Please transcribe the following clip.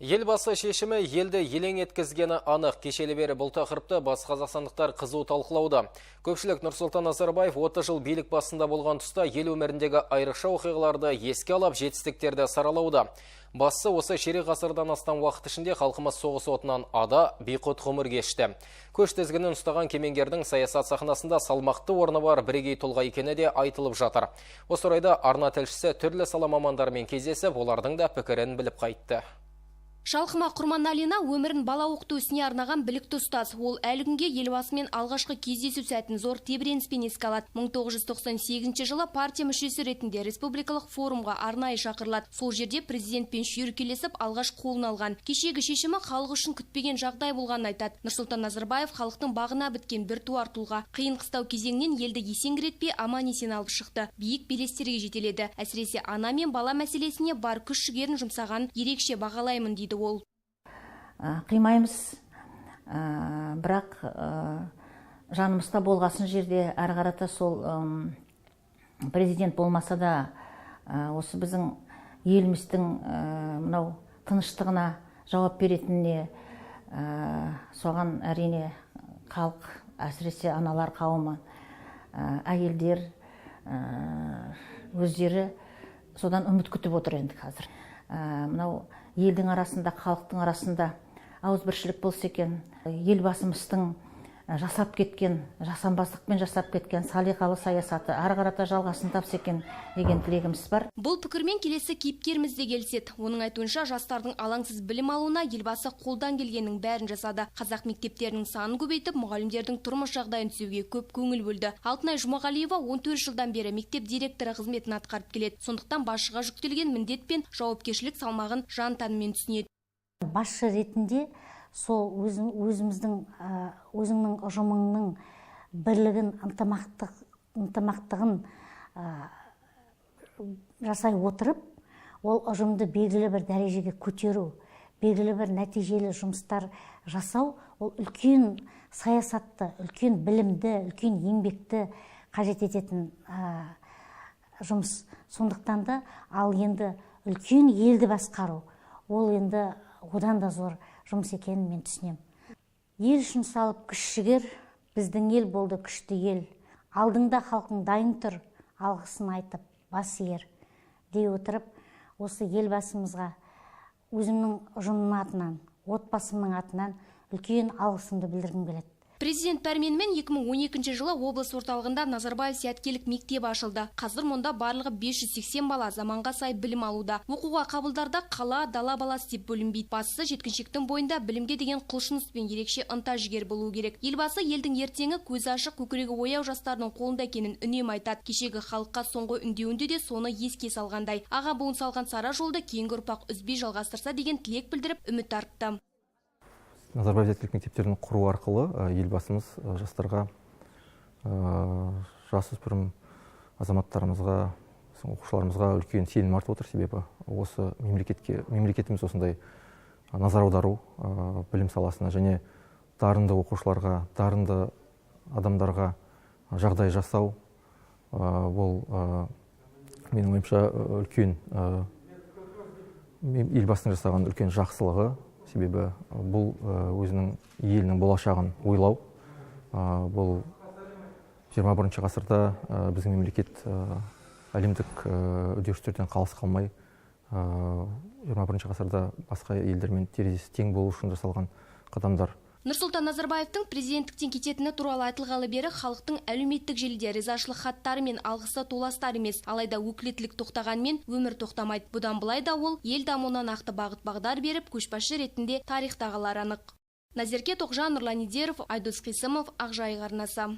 Елбасы шешімі елді елең еткізгені анық. Кешелі бері бұл тақырыпты бас қазақстандықтар қызу талқылауда. Көпшілік Нұрсұлтан Назарбаев 30 жыл билік басында болған тұста ел өміріндегі айрықша оқиғаларды еске алып, жетістіктерді саралауда. Басы осы ширек ғасырдан астам уақыт ішінде халқымыз соғыс отынан ада, бейқұт ғұмыр кешті. Көш тізгінін ұстаған кемеңгердің саясат сахнасында салмақты орны бар бірегей тұлға екені де айтылып жатыр. Осы орайда арна тілшісі түрлі сала мамандарымен кездесіп, олардың да пікірін біліп қайтты. Шалқыма Құрманалина өмірін бала оқыту ісіне арнаған білікті ұстаз. Ол әлі күнге елбасымен алғашқы кездесу сәтін зор тебіреніспен еске алады. 1998 жылы партия мүшесі ретінде республикалық форумға арнайы шақырылады. Сол жерде президентпен шүйіркелесіп алғаш қолын алған. Кешегі шешімі халық үшін күтпеген жағдай болғанын айтады. Нұрсұлтан Назарбаев халықтың бағына біткен бір туар тұлға. Қиын қыстау кезеңнен елді есеңгіретпей аман-есен алып шықты. Биік белестерге жетеледі. Әсіресе ана мен бала мәселесіне бар күш-жігерін жұмсаған ерекше бағалаймын дейді ол. Қимаймыз, бірақ жанымызда болғасын жерде әрі қарата сол президент болмаса да осы біздің еліміздің мынау тыныштығына жауап беретініне соған әрине халық, әсіресе аналар қауымы, әйелдер өздері содан үміт күтіп отыр енді қазір. Мынау елдің арасында, халықтың арасында ауызбіршілік болса екен, елбасымыздың жасап кеткен, жасампаздықпен жасап кеткен салиқалы саясаты ары қарата жалғасын тапса екен деген тілегіміз бар. Бұл пікірмен келесі кейіпкеріміз де келіседі. Оның айтуынша жастардың алаңсыз білім алуына елбасы қолдан келгеннің бәрін жасады. Қазақ мектептерінің санын көбейтіп, мұғалімдердің тұрмыс жағдайын түзеуге көп көңіл бөлді. Алтынай Жұмағалиева 14 жылдан бері мектеп директоры қызметін атқарып келеді. Сондықтан басшыға жүктелген міндет пен жауапкершілік салмағын жан-тәнімен түсінеді. Басшы ретінде сол өзіңнің ұжымыңның бірлігін, ынтымақтығын жасай отырып, ол ұжымды белгілі бір дәрежеге көтеру, белгілі бір нәтижелі жұмыстар жасау, ол үлкен саясатты, үлкен білімді, үлкен еңбекті қажет ететін жұмыс. Сондықтан да ал енді үлкен елді басқару, ол енді одан да зор жұмыс екенін мен түсінем. Ел үшін салып күш-жігер, біздің ел болды күшті ел. Алдыңда халқың дайын тұр, алғысын айтып, бас иер дей отырып, осы елбасымызға өзімнің ұжымның атынан, отбасымның атынан үлкен алғысымды білдіргім келеді. Президент пәрменімен 2012 жылы облыс орталығында Назарбаев зияткерлік мектебі ашылды. Қазір мұнда барлығы 580 бала заманға сай білім алуда. Оқуға қабылдарда қала, дала баласы деп бөлінбейді. Бастысы жеткіншектің бойында білімге деген құлшыныс пен ерекше ынта жігер болуы керек. Елбасы елдің ертеңі көзі ашық, көкірегі ояу жастардың қолында екенін үнемі айтады. Кешегі халыққа соңғы үндеуінде де соны еске салғандай. Аға буын салған сара жолды кейінгі ұрпақ үзбей жалғастырса деген тілек білдіріп үміт артты. Назарбаев зияткерлік мектептерін құру арқылы елбасымыз жастарға, жасөспірім азаматтарымызға, оқушыларымызға үлкен сенім артып отыр. Себебі осы мемлекетіміз осындай назар аудару білім саласына және дарынды оқушыларға, дарынды адамдарға жағдай жасау, ол менің ойымша үлкен елбасының жасаған үлкен жақсылығы. Себебі бұл өзінің елінің болашағын ойлау. Бұл 21 ғасырда біздің мемлекет әлемдік үдерістерден қалыс қалмай, 21 ғасырда басқа елдермен терезесі тең болу үшін жасалған қадамдар. Нұрсұлтан Назарбаевтың президенттіктен кететіні туралы айтылғалы бері халықтың әлеуметтік желіде ризашылық хаттары мен алғысы толастар емес. Алайда өкілеттілік тоқтағанмен өмір тоқтамайды. Бұдан былай да ол ел дамуына нақты бағыт-бағдар беріп, көшбасшы ретінде тарихта қалары анық. Назерке Тоқжан, Нұрлан Идеров, Айдос Қисымов, Ақжайық арнасы.